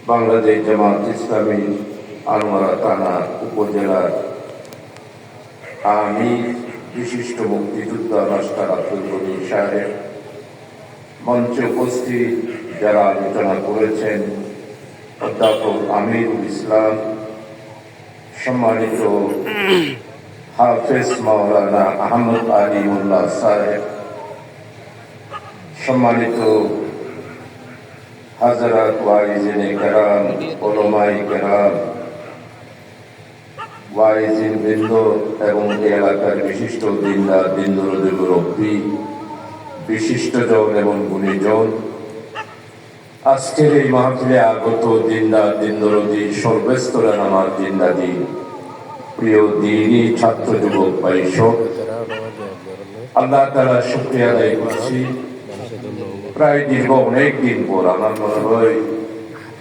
বাংলাদেশ জামাত ইসলামী আনোয়ারা থানা উপজেলার আমির বিশিষ্ট মুক্তিযোদ্ধা মাস্টার আব্দুল গনি সাহেব, মঞ্চে উপস্থিত যারা আলোচনা করেছেন, অধ্যাপক আমিরুল ইসলাম, সম্মানিত হাফেজ মাওলানা আহমদ আলী মোল্লা সাহেব, সম্মানিত হাজরাত ওয়াইজিনে কেরাম, ওলামায়ে কেরাম, ওয়াইজিন বৃন্দ এবং এলাকার বিশিষ্ট দিনদার দিনদরদি মুরব্বী, বিশিষ্টজন এবং গুণীজন, আজকের এই মাহফিলে আগত দিনদার দিনদরদি সর্বস্তরের আমার জিন্দাদি প্রিয় দিনী ছাত্র যুবক ভাই সব, আল্লাহ তাআলা শুকরিয়া আদায় করছি। প্রায় দীর্ঘ অনেক দিন পর, আমার মনে হয়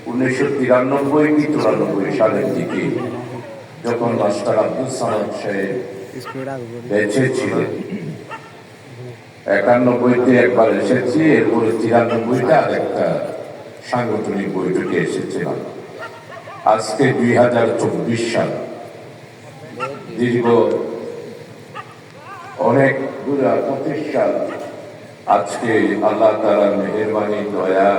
1993 কি 94 সালের দিকে, যখন মাস্টার আব্দুল সালাম সাহেব বেঁচে ছিলেন, 91-তে একবার এসেছি, এরপরে 93-তে আরেকটা সাংগঠনিক বৈঠকে এসেছিলাম। আজকে 2024 সাল, দীর্ঘ অনেক 25 সাল, আজকে আল্লাহ তাআলার মেহেরবানি দয়া,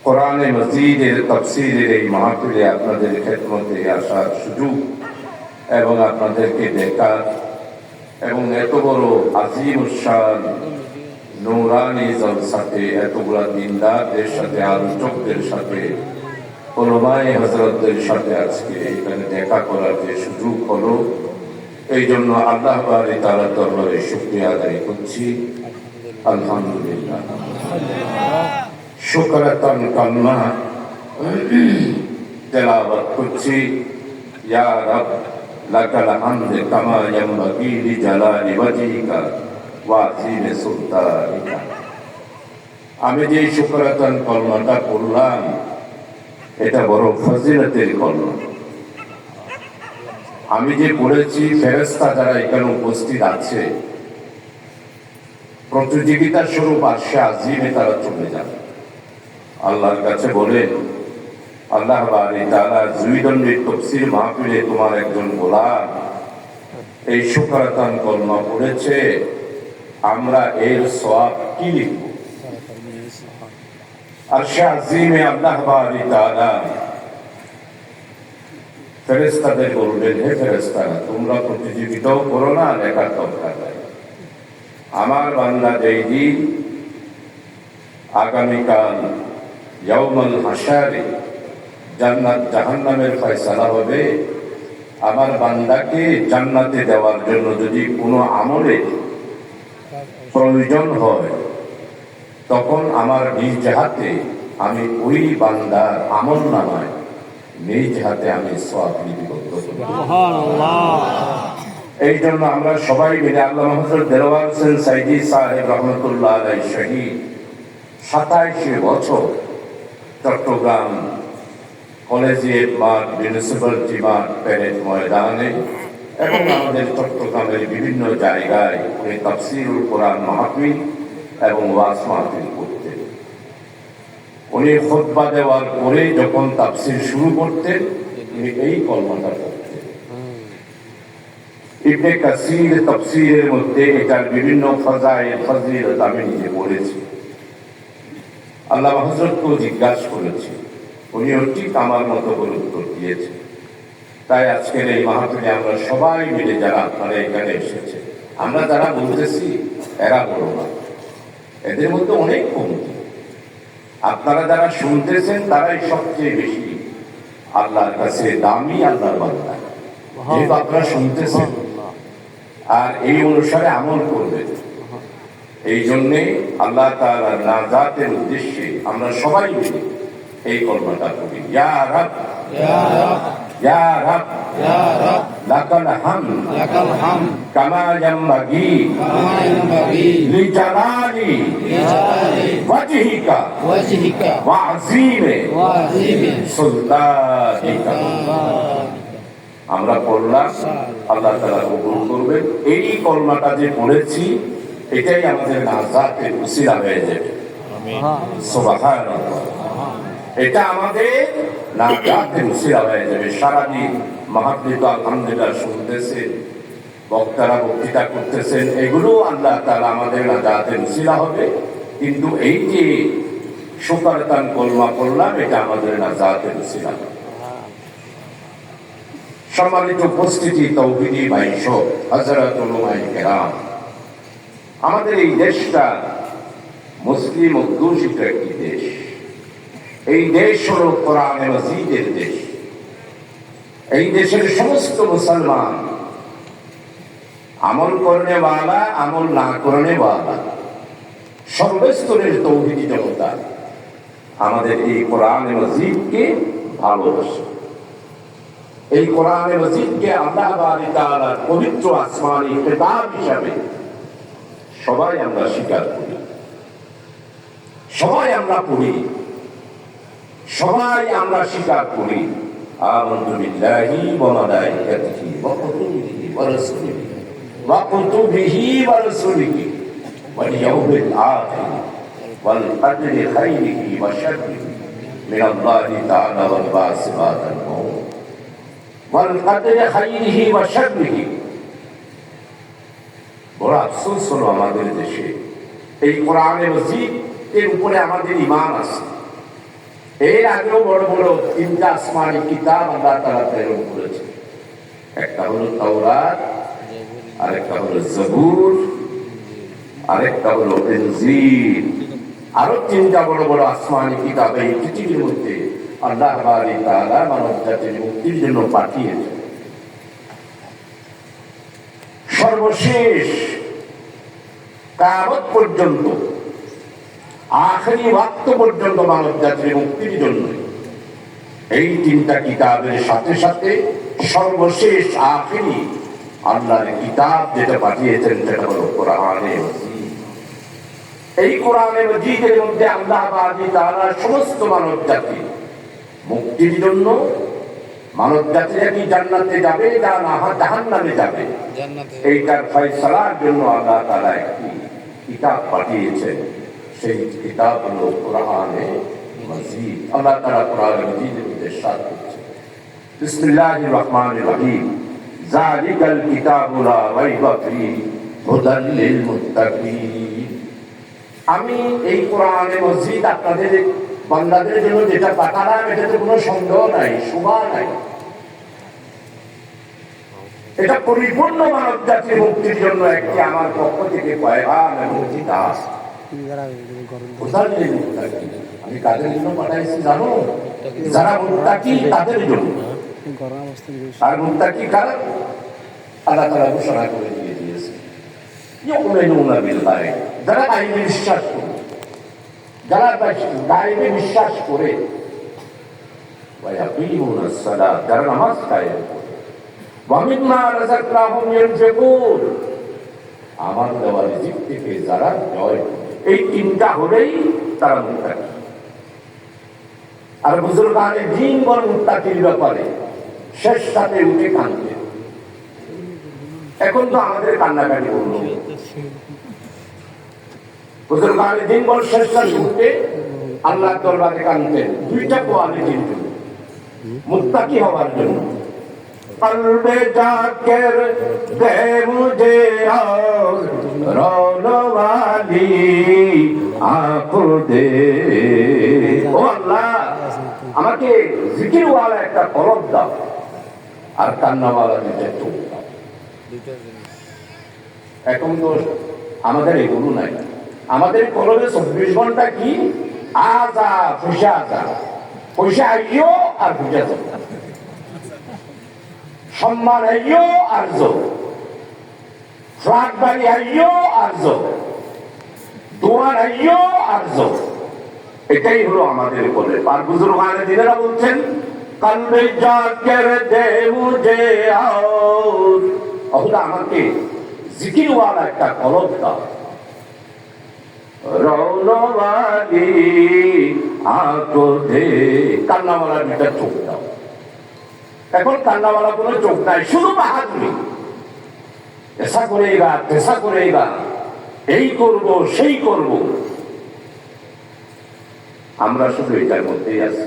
কোরআনে মজিদের তাফসীরের এই মাহফিলে আপনাদের খেদমতে আসার সুযোগ এবং আপনাদেরকে দেখার এবং এত বড় আজিম শান নূরানি জলসাতে এতগুলা দিনদারদের সাথে, আলোচকদের সাথে, ওলামায়ে হযরতদের সাথে আজকে এখানে দেখা করার যে সুযোগ হলো, এই জন্য আল্লাহ বাড়ি তাআলার দরবারে শুকরিয়া আদায় করছি। আলহামদুলিল্লাহ। শুকরাতান কালমা তেলাওয়াত করছি। ইয়া রাব লাকাল হামদ কামা ইয়ানবাগি লিজালালি ওয়াজহিকা ওয়া আযীমি সুলতানিকা। আমি যে শুকরাতান কলমাটা পড়লাম, এটা বড় ফজিলতের কলমা। আমি যে পড়েছি, ফেরেশতা যারা এখানে উপস্থিত আছে, প্রতিযোগিতা স্বরূপ আরশে আজিমে তারা চলে যাবে। আল্লাহর কাছে বলেন, আল্লাহ বাড়ি তাআলা জুইদন্ডের তাফসীর মাহফিলে তোমার একজন গোলাম এই শুকরাতান কলমা পড়েছে, আমরা এর সওয়াব কি লিখব? আরশে আজিমে আল্লাহ বাড়ি তাআলা ফেরেশতাদের বলবেন, হে ফেরেশতারা, তোমরা প্রতিযোগিতাও করো না, লেখার দরকার নাই। আমার বান্দা যেই দিন আগামীকাল ইয়াউমুল হাশরে জান্নাত জাহান্নামের ফয়সালা হবে, আমার বান্দাকে জান্নাতে দেওয়ার জন্য যদি কোনো আমলের প্রয়োজন হয়, তখন আমার নিজ হাতে আমি ওই বান্দার আমল নামায় নিজ হাতে আমি সওয়াব লিপিবদ্ধ করব। সুবহানাল্লাহ। এই জন্য আমরা সবাই মিলে আল্লামা হযরত দেলোয়ার হোসেন সাইদি সাহেব রহমতুল্লাহ আলাইহি শহীদ 27 বছর চট্টগ্রাম কলেজিয়েট মাঠ, মিউনিসিপ্যালিটি মাঠ, প্যারেড ময়দানে এবং আমাদের চট্টগ্রামের বিভিন্ন জায়গায় উনি তাফসীরুল কোরআন মাহফিল এবং ওয়াজ মাহফিল করতেন। উনি খুতবা দেওয়ার পরে যখন তাফসীর শুরু করতেন, উনি এই কলমাটা পড়তেন। ইবনে কাসির তাফসীরের মধ্যে এটার বিভিন্ন ফাজাইল ফজিলত আমি নিজে পড়েছি। আল্লামা হযরতকেও জিজ্ঞাসা করেছি, উনিও ঠিক আমার মতো করে উত্তর দিয়েছে। তাই আজকের এই মাহফিলে আমরা সবাই মিলে, যারা আপনারা এখানে এসেছে, আমরা যারা বলতেছি এরা বড় না, এদের মধ্যে অনেক কমতি। আপনারা যারা শুনতেছেন তারাই সবচেয়ে বেশি আল্লাহর কাছে দামি আল্লাহর বান্দা, যেহেতু আপনারা শুনতেছেন আর এই অনুসারে আমল করবেন। এই জন্যে আল্লাহ তাআলার নাজাতের উদ্দেশ্যে আমরা সবাই মিলে এই কলমাটা পড়ি। ইয়া রাব, ইয়া রাব, ইয়া রাব, ইয়া রাব লাকাল হামদ, লাকাল হামদ কামা ইয়ানবাগি, কামা ইয়ানবাগি লিজালালি, লিজালালি ওয়াজহিকা, ওয়াজহিকা ওয়া আযীমি, ওয়া আযীমি সুলতানিকা। আমরা পড়লাম, আল্লাহ তাআলা কবুল করবেন। এই কলমাটা যে পড়েছি, এটাই আমাদের নাজাতের উসিলা হয়ে যাবে। আমিন। সুবহানাল্লাহ। এটা আমাদের নাজাতের উসিলা হয়ে যাবে। সারাদিন মাহফিল আলহামদুলিল্লাহ শুনতেছেন, বক্তারা বক্তৃতা করতেছেন, এগুলো আল্লাহ তাআলা আমাদের নাজাতের উসিলা হবে। কিন্তু এই যে সুকারতান কলমা পড়লাম, এটা আমাদের নাজাতের উসিলা হবে। সম্মানিত উপস্থিতি, তৌহিদি ভাই সব, হযরত উলামায়ে কেরাম, আমাদের এই দেশটা মুসলিম অধ্যুষিত একটি দেশ। এই দেশ হলো কোরআন মাজিদের দেশ। এই দেশের সমস্ত মুসলমান আমল করনে ওয়ালা, আমল না করনে ওয়ালা, সর্বস্তরের তৌহিদি জনতা আমাদের এই কোরআন মাজিদকে ভালোবাসে। এই কোরআন মাজিদকে আল্লাহ তাআলার পবিত্র আসমানী কিতাব হিসাবে সবাই আমরা স্বীকার করি, সবাই আমরা পড়ি, সবাই আমরা স্বীকার করি। আমানতু বিল্লাহি ওয়া মালাইকাতিহি ওয়া কুতুবিহি ওয়া রাসূলিহি ওয়া কুতুবিহি ওয়া রাসূলিহি ওয়াল ইয়াউমিল আখির ওয়াল কদরি খাইরিহি ওয়া শাররিহি মিনাল্লাহি তাআলা ওয়াল বা'সি বা'দাল মাউত ওয়াল কদরি খাইরিহি ওয়া শাররিহি। বড় আফসোস হলো আমাদের দেশে এই কোরআন মাজিদের উপরে আমাদের ঈমান আছে। এর আগেও বড় বড় তিনটা আসমানি কিতাব আল্লাহ তাআলা প্রেরণ করেছে। একটা হলো তাওরাত, আরেকটা হলো জবুর, আরেকটা হলো ইনজিল। আরো তিনটা বড় বড় আসমানি কিতাব এই পৃথিবীর মধ্যে আল্লাহ তাআলা মানব জাতির মুক্তির জন্য পাঠিয়েছে। সর্বশেষ কিয়ামত পর্যন্ত, আখেরি ওয়াক্ত পর্যন্ত মানব জাতির মুক্তির জন্য এই তিনটা কিতাবের সাথে সাথে সর্বশেষ আখেরি আল্লাহর কিতাব যেটা পাঠিয়েছেন সেটা হলো কোরআনে মাজিদ। এই কোরআনে মাজিদের মধ্যে আল্লাহ তাআলা সমস্ত মানব জাতি মুক্তির জন্য, মানব জাতিরা কি জান্নাতে যাবে না জাহান্নামে যাবে, এইটার ফয়সালার জন্য আল্লাহ তাআলা একটি কিতাব পাঠিয়েছেন। সেই কিতাব হলো কোরআনে মাজিদ। আল্লাহ তাআলা কোরআনে মাজিদের মধ্যে ইরশাদ করেছেন, বিসমিল্লাহির রহমানির রহিম, যালিকাল কিতাবু লা রাইবা ফীহি হুদাল লিল মুত্তাকিন। আমি এই কোরআনে মাজিদ আপনাদের বান্দাদের জন্য যেটা পাঠালাম, এটাতে কোনো সন্দেহ নাই, শুভা নাই। এটা পরিপূর্ণ মানব জাতির মুক্তির জন্য একটি আমার পক্ষ থেকে পয়গাম এবং কিতাব। আমি কাদের জন্য পাঠাইছি জানো? যারা মুত্তাকি তাদের জন্য। আর মুত্তাকি কারা? আল্লাহ তাআলা ঘোষণা করে দিয়ে দিয়েছে, ইউমিনুনা বিল গায়ব, যারা গায়বে বিশ্বাস করে, যারা গায়বে বিশ্বাস করে, ওয়া ইয়াকিমুনাস সালাত, যারা নামাজ কায়েম করে, ওয়া মিম্মা রাযাকনাহুম ইউনফিকুন, আমার দেওয়া রিজিক থেকে যারা জয় করে। এই তিনটা হলেই তারা মুত্তাকি। আর বুজুর্গানে দিন বল মুত্তাকির ব্যাপারে শেষ সাথে উঠে কাঁদবে। এখন তো আমাদের কান্নাকাটি করল, বুজুর্গানে দিন বল শেষ সাথে উঠে আল্লাহর দরবারে কাঁদতেন দুইটা কোয়ালিটির জন্য, মুত্তাকি হওয়ার জন্য। কলবে জাকের দে মুঝে আর রওনা ওয়ালি আঁখো দে, ও আল্লাহ আমাকে জিকির ওয়ালা একটা কলব দাও আর কান্নাওয়ালা দুইটা চোখ দাও। এখন তো আমাদের এগুলো নাই। আমাদের কলবে 24 ঘন্টা কি আজা পয়সা, আজা পয়সা আইও আর বুঝা যাও, সম্মান আইও আর যাও, ফ্ল্যাট বাড়ি আইও আর যাও, দোয়ার আইও আর যাও। এটাই হলো আমাদের বলে। আর বুজুর্গানে দিনেরা বলছেন, কলবে জাকের দে মুঝে আর, আল্লাহ আমাকে জিকির ওয়ালা একটা কলব দাও, রওনা ওয়ালি আঁখো দে, কান্নাওয়ালা দুইটা চোখ দাও। এখন কান্নাওয়ালা কোনো চোখ নাই, শুধু বাহাদুরি, এসা করেগা তেসা করেগা, এই করব সেই করব। আমরা শুধু এটার মধ্যেই আছি।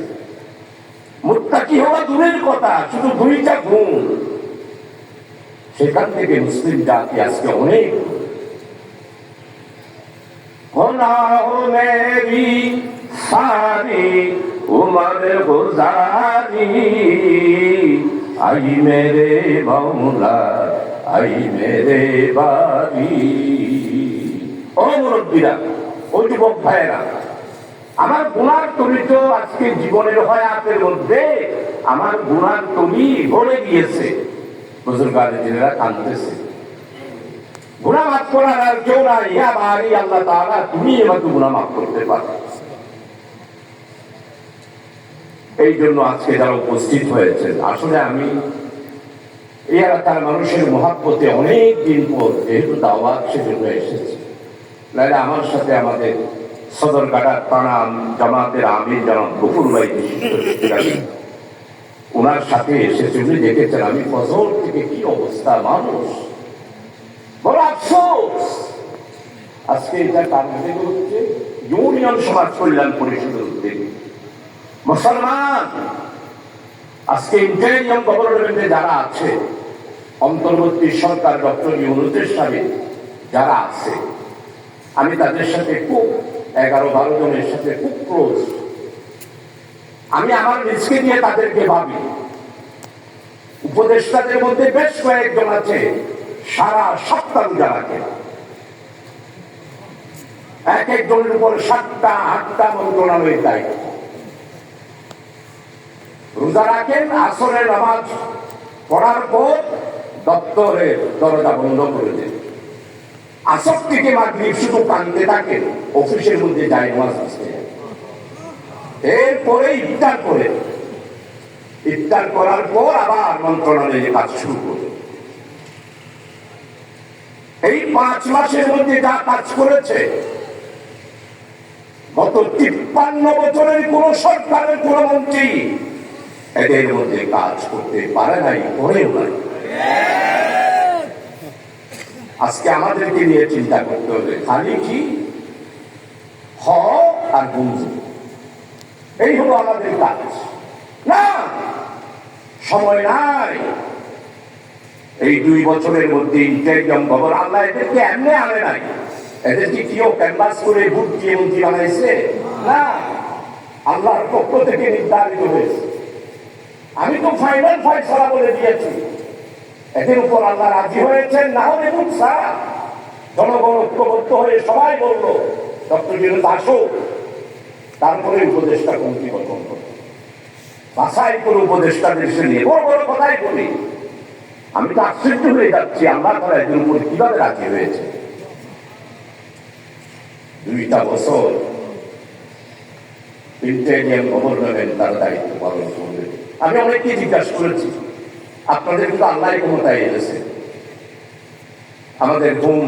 মুত্তাকি হওয়া দূরের কথা, শুধু দুইটা গুণ, সেখান থেকে মুসলিম জাতি আজকে অনেক। মেরি সারি উমর গুজারি আই মেরে মৌলা আই মেরে বাড়ি। ও মুরব্বীরা, ও যুবক ভাইয়েরা, আমার গুনার তলি তো আজকে জীবনের হয়াতের মধ্যে আমার গুনার তলি ভরে গিয়েছে। বুজুর্গেরা কাঁদতেছে, গুনাহ মাফ করার আর কেউ নাই, ইয়া বাড়ি আল্লাহ তাআলা, তুমি আমাকে গুনাহ মাফ করতে পারো। এই জন্য আজকে যারা উপস্থিত হয়েছেন, আসলে আমি এই এলাকার মানুষের মহাব্বতে অনেক দিন পর যেহেতু দাওয়াত সেজন্য এসেছি, নাহলে আমার সাথে আমাদের সদরঘাটার থানা জামাতের আমির জনাব গফুর ভাই ওনার সাথে এসেছে। উনি দেখেছেন আমি ফজর থেকে কি অবস্থা, মানুষ বড় আফসোস। আজকে এটা কার উদ্যোগে হচ্ছে? ইউনিয়ন সমাজ কল্যাণ পরিষদের উদ্যোগে। মুসলমান আজকে ইন্টেরিয়ম গভর্নমেন্টে যারা আছে, অন্তর্বর্তী সরকার ডক্টর ইউনূসের সাথে যারা আছে, আমি তাদের সাথে খুব 11-12 জনের সাথে খুব ক্লোজ। আমি আমার নিজকে নিয়ে তাদেরকে ভাবি। উপদেষ্টাদের মধ্যে বেশ কয়েকজন আছে সারা সপ্তাহ রোজা রাখে, এক একজনের উপর 7টা-8টা মন্ত্রণালয়ের দায়িত্ব। রোজা রাখেন, আসরের নামাজ পড়ার পর দপ্তরের দরজা বন্ধ করে দেন, আসর থেকে মাগরিব শুধু কাঁদতে থাকেন, অফিসের মধ্যে যায় নামাজ আসতে। এরপরে ইফতার করে, ইফতার করার পর আবার মন্ত্রণালয়ে কাজ শুরু করে। এই 5 মাসের মধ্যে যা কাজ করেছে, গত 53 বছরের কোন সরকারের কোন মন্ত্রী এদের মধ্যে কাজ করতে পারে নাই, করেও নাই। আজকে আমাদেরকে নিয়ে চিন্তা করতে হবে, খালি কি হক আর বুঝ, এই হলো আমাদের কাজ। না, সময় নাই। এই 2 বছরের মধ্যে ইন্টেরিয়ম গভর্নর, আল্লাহ এদেরকে এমনি আনে নাই, এদেরকে কেউ ক্যানভাস করে ভোট দিয়ে মন্ত্রী বানাইছে না, আল্লাহর পক্ষ থেকে নির্ধারিত হয়েছে। আমি তো ফাইনাল ফয়সালা বলে দিয়েছি, এদের উপর আল্লাহ রাজি হয়েছেন। না হলে জনগণ ঐক্যবদ্ধ হয়ে সবাই বলল ডক্টর ইউনূস আসুক, তারপরে উপদেষ্টা কমিটি গঠন করবে, বাছাই করে উপদেষ্টাদের নিয়ে বড় বড় কথাই বলি। আমি তো আশ্চর্য হয়ে যাচ্ছি, আল্লাহ তাআলা এদের উপর কিভাবে রাজি হয়েছে। 2টা বছর ইন্টেরিয়ম গভর্নমেন্ট তার দায়িত্ব পালন করবে। আমি অনেককে জিজ্ঞাসা করেছি, আপনাদের কিন্তু আল্লাহ ক্ষমতায় এনেছে, আমাদের ঘুম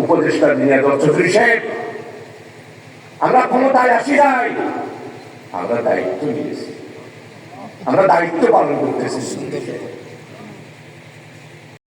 উপদেষ্টা দিনাজর চৌধুরী সাহেব, আমরা ক্ষমতায় আসি নাই, আমরা দায়িত্ব নিয়েছি, আমরা দায়িত্ব পালন করতেছি।